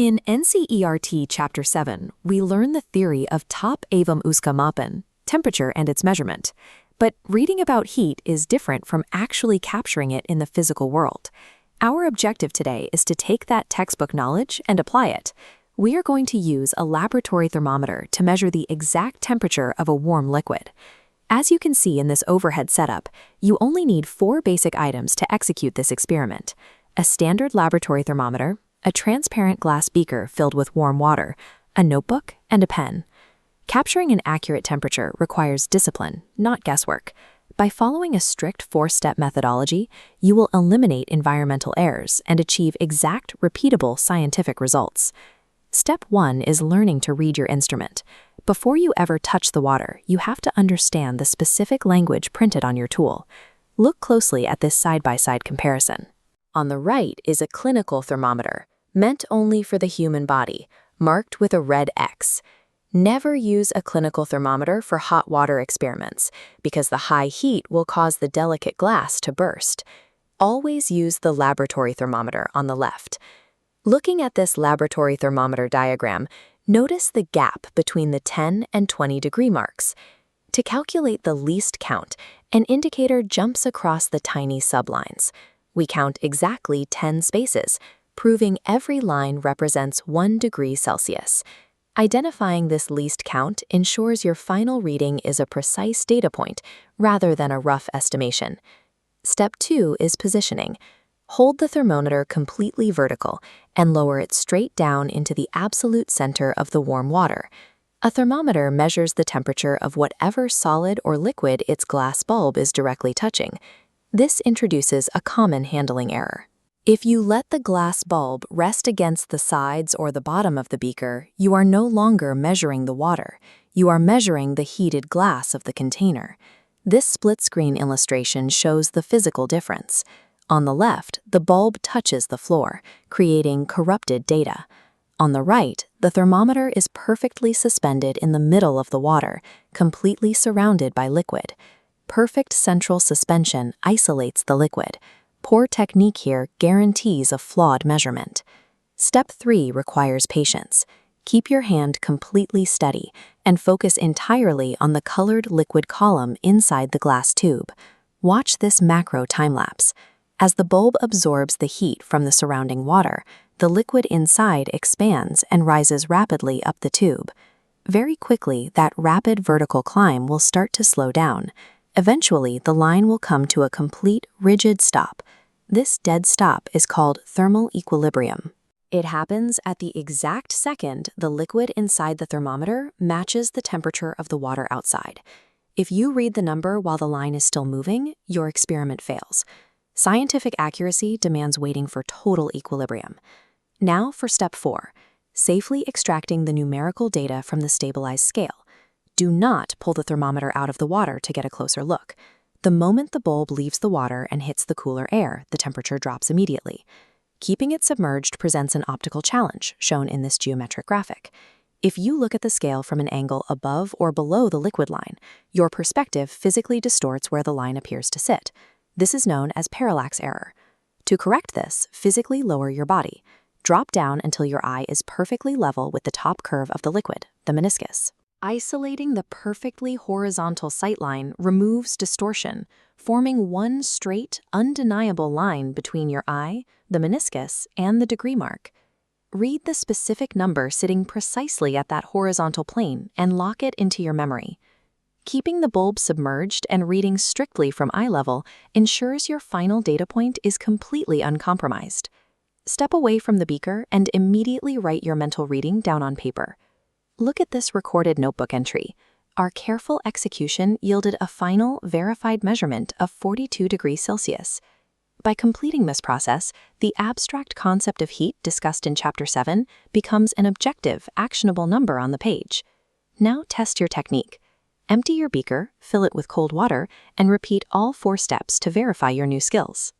In NCERT Chapter 7, we learn the theory of top avum uska mappen, temperature and its measurement. But reading about heat is different from actually capturing it in the physical world. Our objective today is to take that textbook knowledge and apply it. We are going to use a laboratory thermometer to measure the exact temperature of a warm liquid. As you can see in this overhead setup, you only need 4 basic items to execute this experiment: a standard laboratory thermometer, a transparent glass beaker filled with warm water, a notebook, and a pen. Capturing an accurate temperature requires discipline, not guesswork. By following a strict 4-step methodology, you will eliminate environmental errors and achieve exact, repeatable scientific results. Step 1 is learning to read your instrument. Before you ever touch the water, you have to understand the specific language printed on your tool. Look closely at this side-by-side comparison. On the right is a clinical thermometer, meant only for the human body, marked with a red X. Never use a clinical thermometer for hot water experiments, because the high heat will cause the delicate glass to burst. Always use the laboratory thermometer on the left. Looking at this laboratory thermometer diagram, notice the gap between the 10 and 20 degree marks. To calculate the least count, an indicator jumps across the tiny sublines. We count exactly 10 spaces, proving every line represents 1 degree Celsius. Identifying this least count ensures your final reading is a precise data point rather than a rough estimation. Step 2 is positioning. Hold the thermometer completely vertical and lower it straight down into the absolute center of the warm water. A thermometer measures the temperature of whatever solid or liquid its glass bulb is directly touching. This introduces a common handling error. If you let the glass bulb rest against the sides or the bottom of the beaker, you are no longer measuring the water. You are measuring the heated glass of the container. This split-screen illustration shows the physical difference. On the left, the bulb touches the floor, creating corrupted data. On the right, the thermometer is perfectly suspended in the middle of the water, completely surrounded by liquid. Perfect central suspension isolates the liquid. Poor technique here guarantees a flawed measurement. Step 3 requires patience. Keep your hand completely steady and focus entirely on the colored liquid column inside the glass tube. Watch this macro time-lapse. As the bulb absorbs the heat from the surrounding water, the liquid inside expands and rises rapidly up the tube. Very quickly, that rapid vertical climb will start to slow down. Eventually, the line will come to a complete, rigid stop. This dead stop is called thermal equilibrium. It happens at the exact second the liquid inside the thermometer matches the temperature of the water outside. If you read the number while the line is still moving, your experiment fails. Scientific accuracy demands waiting for total equilibrium. Now for step 4, safely extracting the numerical data from the stabilized scale. Do not pull the thermometer out of the water to get a closer look. The moment the bulb leaves the water and hits the cooler air, the temperature drops immediately. Keeping it submerged presents an optical challenge, shown in this geometric graphic. If you look at the scale from an angle above or below the liquid line, your perspective physically distorts where the line appears to sit. This is known as parallax error. To correct this, physically lower your body. Drop down until your eye is perfectly level with the top curve of the liquid, the meniscus. Isolating the perfectly horizontal sightline removes distortion, forming one straight, undeniable line between your eye, the meniscus, and the degree mark. Read the specific number sitting precisely at that horizontal plane and lock it into your memory. Keeping the bulb submerged and reading strictly from eye level ensures your final data point is completely uncompromised. Step away from the beaker and immediately write your mental reading down on paper. Look at this recorded notebook entry. Our careful execution yielded a final, verified measurement of 42 degrees Celsius. By completing this process, the abstract concept of heat discussed in Chapter 7 becomes an objective, actionable number on the page. Now test your technique. Empty your beaker, fill it with cold water, and repeat all 4 steps to verify your new skills.